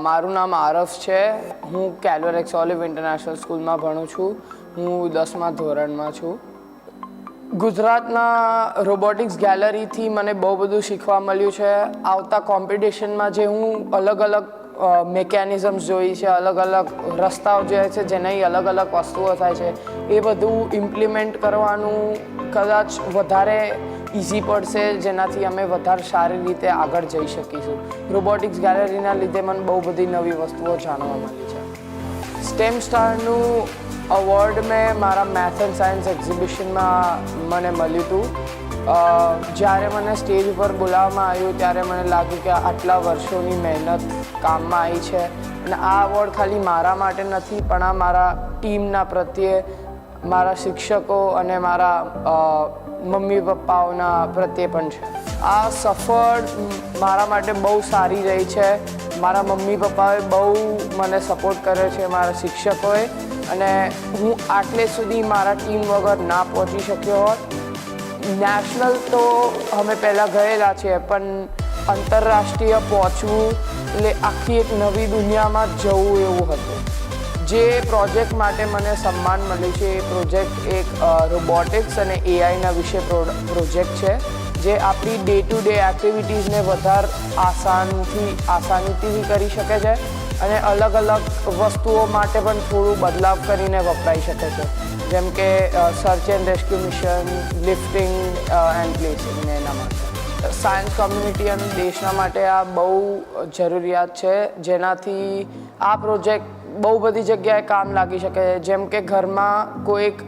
મારું નામ આરફ છે. હું કેલોરેક્સ ઓલિવ ઇન્ટરનેશનલ સ્કૂલમાં ભણું છું. હું 10મા ધોરણમાં છું. ગુજરાતના રોબોટિક્સ ગેલેરીથી મને બહુ બધું શીખવા મળ્યું છે. આવતા કોમ્પિટિશનમાં જે હું અલગ અલગ મિકેનિઝમ્સ જોઈ છે, અલગ અલગ રસ્તાઓ જોઈએ છે, જેનાથી અલગ અલગ વસ્તુઓ થાય છે, એ બધું ઇમ્પ્લિમેન્ટ કરવાનું કદાચ વધારે ઇઝી પડશે, જેનાથી અમે વધારે સારી રીતે આગળ જઈ શકીશું. રોબોટિક્સ ગેલેરીના લીધે મને બહુ બધી નવી વસ્તુઓ જાણવા મળી છે. સ્ટેમ સ્ટારનું અવોર્ડ મેં મારા મેથ એન્ડ સાયન્સ એક્ઝિબિશનમાં મને મળ્યું હતું. જ્યારે મને સ્ટેજ ઉપર બોલાવવામાં આવ્યું ત્યારે મને લાગ્યું કે આટલા વર્ષોની મહેનત કામમાં આવી છે. અને આ અવોર્ડ ખાલી મારા માટે નથી, પણ આ મારા ટીમના પ્રત્યે, મારા શિક્ષકો અને મારા મમ્મી પપ્પાઓના પ્રત્યે પણ છે. આ સફળ મારા માટે બહુ સારી રહી છે. મારા મમ્મી પપ્પાએ બહુ મને સપોર્ટ કર્યો છે, મારા શિક્ષકોએ, અને હું આટલે સુધી મારા ટીમ વગર ના પહોંચી શક્યો હોત. નેશનલ તો અમે પહેલાં ગયેલા છીએ, પણ આંતરરાષ્ટ્રીય પહોંચવું એટલે આખી એક નવી દુનિયામાં જવું એવું હતું. જે પ્રોજેક્ટ માટે મને સન્માન મળ્યું છે એ પ્રોજેક્ટ એક રોબોટિક્સ અને એઆઈના વિશે પ્રોજેક્ટ છે, જે આપણી ડે ટુ ડે એક્ટિવિટીઝને વધારે આસાનીથી કરી શકે છે અને અલગ અલગ વસ્તુઓ માટે પણ થોડું બદલાવ કરીને વપરાઈ શકે છે, જેમ કે search and rescue mission, lifting and placing ને એના માટે. સાયન્સ કોમ્યુનિટી અને દેશના માટે આ બહુ જરૂરિયાત છે, જેનાથી આ પ્રોજેક્ટ બહુ બધી જગ્યાએ કામ લાગી શકે છે. જેમ કે ઘરમાં કોઈક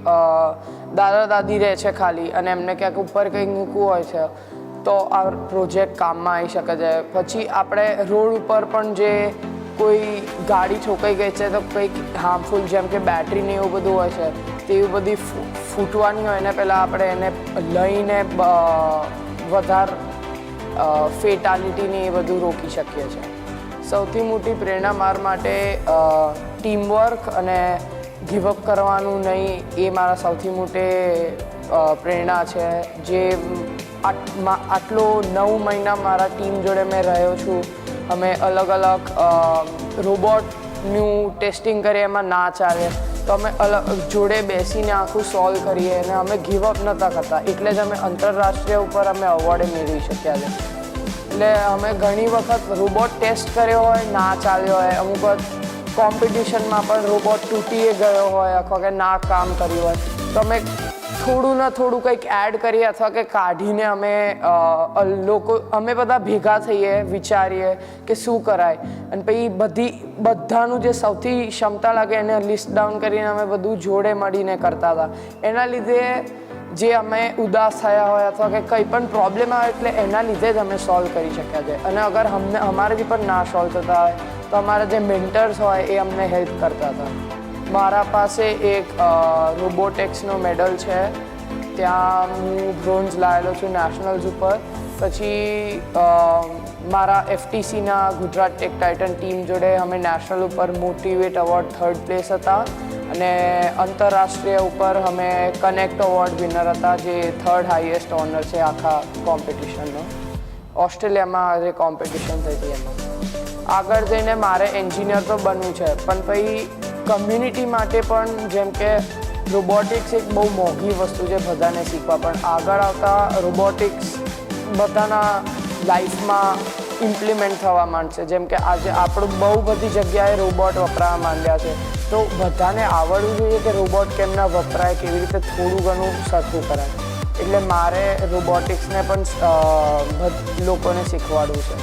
દાદા દાદી રહે છે ખાલી, અને એમને ક્યાંક ઉપર કંઈક મૂકવું હોય છે, તો આ પ્રોજેક્ટ કામમાં આવી શકે છે. પછી આપણે રોડ ઉપર પણ જે કોઈ ગાડી ઠોકાઈ ગઈ છે તો કંઈક હાર્મફુલ, જેમ કે બેટરી ને એવું બધું હોય છે, તેવી બધી ફૂટવાની હોય ને પહેલાં આપણે એને લઈને વધારે ફેટાલિટીને એ બધું રોકી શકીએ છીએ. સૌથી મોટી પ્રેરણા મારા માટે ટીમવર્ક અને ગિવઅપ કરવાનું નહીં, એ મારા સૌથી મોટી પ્રેરણા છે. જે આટલો 9 મહિના મારા ટીમ જોડે મેં રહ્યો છું. અમે અલગ અલગ રોબોટનું ટેસ્ટિંગ કરીએ, એમાં ના ચાલે તો અમે જોડે બેસીને આખું સોલ્વ કરીએ, અને અમે ગિવઅપ નહોતા કરતા. એટલે જ અમે આંતરરાષ્ટ્રીય ઉપર અમે અવોર્ડ મેળવી શક્યા છે. એટલે અમે ઘણી વખત રોબોટ ટેસ્ટ કર્યો હોય, ના ચાલ્યો હોય, અમુક વખત કોમ્પિટિશનમાં પણ રોબોટ તૂટી ગયો હોય અથવા કે ના કામ કર્યું હોય, તો અમે થોડું ને થોડું કંઈક એડ કરીએ અથવા કે કાઢીને અમે બધા ભેગા થઈએ, વિચારીએ કે શું કરાય, અને પછી બધાનું જે સૌથી ક્ષમતા લાગે એને લિસ્ટ ડાઉન કરીને અમે બધું જોડે મળીને કરતા હતા. એના લીધે જે અમે ઉદાસ થયા હોય અથવા કે કંઈ પણ પ્રોબ્લેમ આવે એટલે એના લીધે જ અમે સોલ્વ કરી શક્યા છે. અને અગર અમારાથી પણ ના સોલ્વ થતા હોય તો અમારા જે મેન્ટર્સ હોય એ અમને હેલ્પ કરતા હતા. મારા પાસે એક રોબોટિક્સનો મેડલ છે. ત્યાં હું બ્રોન્ઝ લાવેલો છું નેશનલ્સ ઉપર. પછી મારા FTCના ગુજરાત ટેક ટાઇટન ટીમ જોડે અમે નેશનલ ઉપર મોટિવેટ એવોર્ડ 3rd પ્લેસ હતા, અને આંતરરાષ્ટ્રીય ઉપર અમે કનેક્ટ એવોર્ડ વિનર હતા, જે 3rd હાઈએસ્ટ ઓનર છે આખા કોમ્પિટિશનનો. ઓસ્ટ્રેલિયામાં જે કોમ્પિટિશન થઈ હતી એમાં. આગળ જઈને મારે એન્જિનિયર તો બનવું છે, પણ પછી કમ્યુનિટી માટે પણ, જેમ કે રોબોટિક્સ એક બહુ મોંઘી વસ્તુ છે બધાને શીખવા, પણ આગળ આવતા રોબોટિક્સ બધાના લાઈફમાં ઇમ્પ્લિમેન્ટ થવા માંડશે. જેમ કે આજે આપણું બહુ બધી જગ્યાએ રોબોટ વપરાવા માંડ્યા છે, તો બધાને આવડવું જોઈએ કે રોબોટ કેમના વપરાય, કેવી રીતે થોડું ઘણું સરખું કરાય. એટલે મારે રોબોટિક્સને પણ લોકોને શીખવાડવું છે.